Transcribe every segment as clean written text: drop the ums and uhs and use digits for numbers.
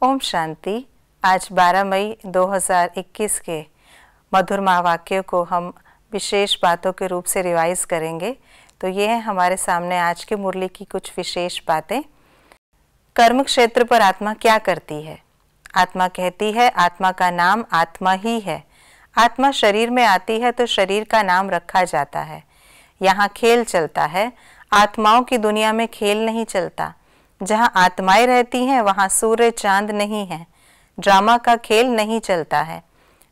ओम शांति। आज 12 मई 2021 के मधुर महावाक्यों को हम विशेष बातों के रूप से रिवाइज करेंगे। तो ये है हमारे सामने आज के मुरली की कुछ विशेष बातें। कर्म क्षेत्र पर आत्मा क्या करती है? आत्मा कहती है आत्मा का नाम आत्मा ही है। आत्मा शरीर में आती है तो शरीर का नाम रखा जाता है। यहाँ खेल चलता है, आत्माओं की दुनिया में खेल नहीं चलता। जहाँ आत्माएं रहती हैं वहाँ सूर्य चांद नहीं है। ड्रामा का खेल नहीं चलता है।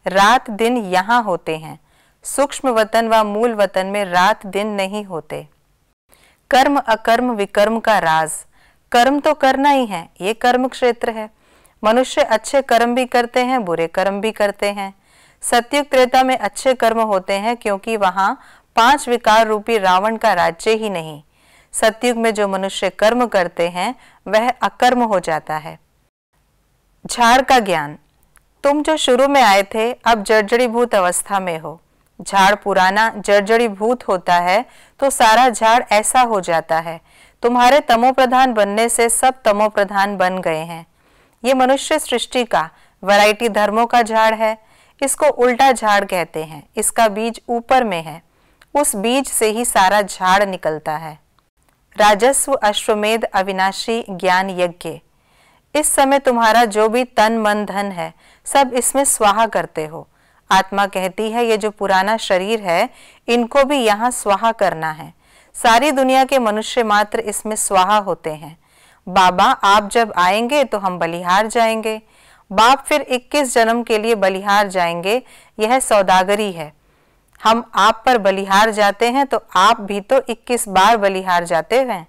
रात दिन यहाँ होते हैं। सूक्ष्म वतन व मूल वतन में रात दिन नहीं होते। कर्म अकर्म विकर्म का राज। कर्म तो करना ही है, ये कर्म क्षेत्र है। मनुष्य अच्छे कर्म भी करते हैं, बुरे कर्म भी करते हैं। सतयुग त्रेता में अच्छे कर्म होते हैं क्योंकि वहाँ 5 विकार रूपी रावण का राज्य ही नहीं। सतयुग में जो मनुष्य कर्म करते हैं वह अकर्म हो जाता है। झाड़ का ज्ञान। तुम जो शुरू में आए थे अब जर्जरीभूत अवस्था में हो। झाड़ पुराना जर्जरीभूत होता है तो सारा झाड़ ऐसा हो जाता है। तुम्हारे तमोप्रधान बनने से सब तमोप्रधान बन गए हैं। ये मनुष्य सृष्टि का वैरायटी धर्मों का झाड़ है। इसको उल्टा झाड़ कहते हैं। इसका बीज ऊपर में है, उस बीज से ही सारा झाड़ निकलता है। राजस्व अश्वमेध अविनाशी ज्ञान यज्ञ। इस समय तुम्हारा जो भी तन मन धन है सब इसमें स्वाहा करते हो। आत्मा कहती है ये जो पुराना शरीर है इनको भी यहाँ स्वाहा करना है। सारी दुनिया के मनुष्य मात्र इसमें स्वाहा होते हैं। बाबा आप जब आएंगे तो हम बलिहार जाएंगे। बाप फिर 21 जन्म के लिए बलिहार जाएंगे। यह सौदागरी है। हम आप पर बलिहार जाते हैं तो आप भी तो 21 बार बलिहार जाते हैं।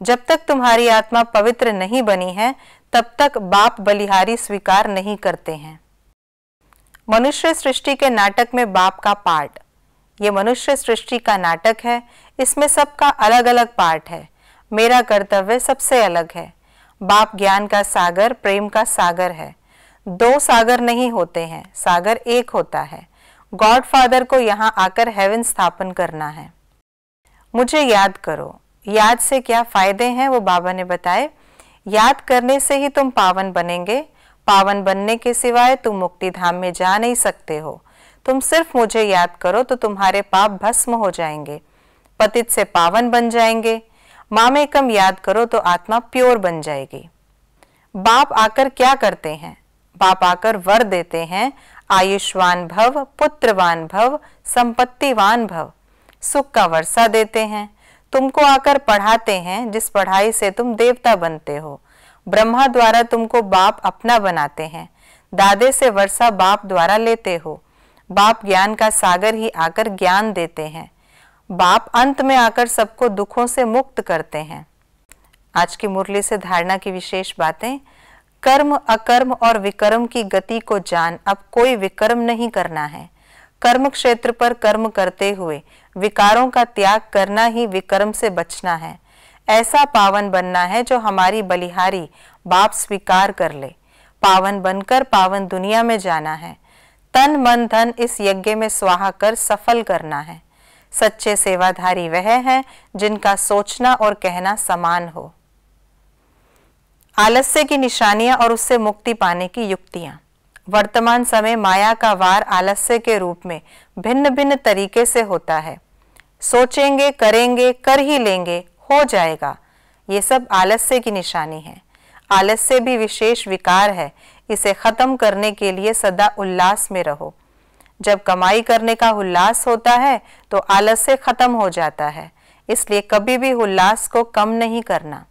जब तक तुम्हारी आत्मा पवित्र नहीं बनी है तब तक बाप बलिहारी स्वीकार नहीं करते हैं। मनुष्य सृष्टि के नाटक में बाप का पार्ट। ये मनुष्य सृष्टि का नाटक है। इसमें सबका अलग अलग पार्ट है। मेरा कर्तव्य सबसे अलग है। बाप ज्ञान का सागर प्रेम का सागर है। 2 सागर नहीं होते हैं, सागर एक होता है। गॉड फादर को यहाँ आकर हेवन स्थापन करना है। मुझे याद करो। याद से क्या फायदे हैं वो बाबा ने बताए। याद करने से ही तुम पावन बनेंगे। पावन बनने के सिवाय तुम मुक्ति धाम में जा नहीं सकते हो। तुम सिर्फ मुझे याद करो तो तुम्हारे पाप भस्म हो जाएंगे, पतित से पावन बन जाएंगे। मामेकम याद करो तो आत्मा प्योर बन जाएगी। बाप आकर क्या करते हैं? बाप आकर वर देते हैं, आयुष्वान भव, पुत्रवान भव, संपत्तिवान भव। सुख का वर्षा देते हैं। तुमको आकर पढ़ाते हैं जिस पढ़ाई से तुम देवता बनते हो। ब्रह्मा द्वारा तुमको बाप अपना बनाते हैं। दादे से वर्षा बाप द्वारा लेते हो। बाप ज्ञान का सागर ही आकर ज्ञान देते हैं। बाप अंत में आकर सबको दुखों से मुक्त करते हैं। आज की मुरली से धारणा की विशेष बातें। कर्म अकर्म और विकर्म की गति को जान, अब कोई विकर्म नहीं करना है। कर्म क्षेत्र पर कर्म करते हुए विकारों का त्याग करना ही विकर्म से बचना है। ऐसा पावन बनना है जो हमारी बलिहारी बाप स्वीकार कर ले। पावन बनकर पावन दुनिया में जाना है। तन मन धन इस यज्ञ में स्वाहा कर सफल करना है। सच्चे सेवाधारी वह हैं जिनका सोचना और कहना समान हो। आलस्य की निशानियां और उससे मुक्ति पाने की युक्तियां। वर्तमान समय माया का वार आलस्य के रूप में भिन्न भिन्न तरीके से होता है। सोचेंगे, करेंगे, कर ही लेंगे, हो जाएगा, ये सब आलस्य की निशानी है। आलस्य भी विशेष विकार है। इसे खत्म करने के लिए सदा उल्लास में रहो। जब कमाई करने का उल्लास होता है तो आलस्य खत्म हो जाता है। इसलिए कभी भी उल्लास को कम नहीं करना।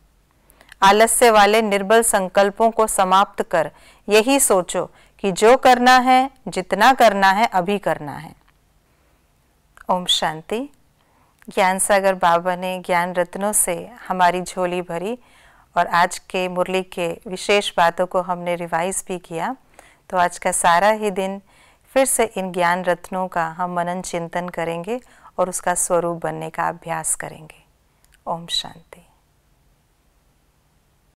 आलस्य वाले निर्बल संकल्पों को समाप्त कर यही सोचो कि जो करना है, जितना करना है, अभी करना है। ओम शांति। ज्ञान सागर बाबा ने ज्ञान रत्नों से हमारी झोली भरी और आज के मुरली के विशेष बातों को हमने रिवाइज भी किया। तो आज का सारा ही दिन फिर से इन ज्ञान रत्नों का हम मनन चिंतन करेंगे और उसका स्वरूप बनने का अभ्यास करेंगे। ओम शांति।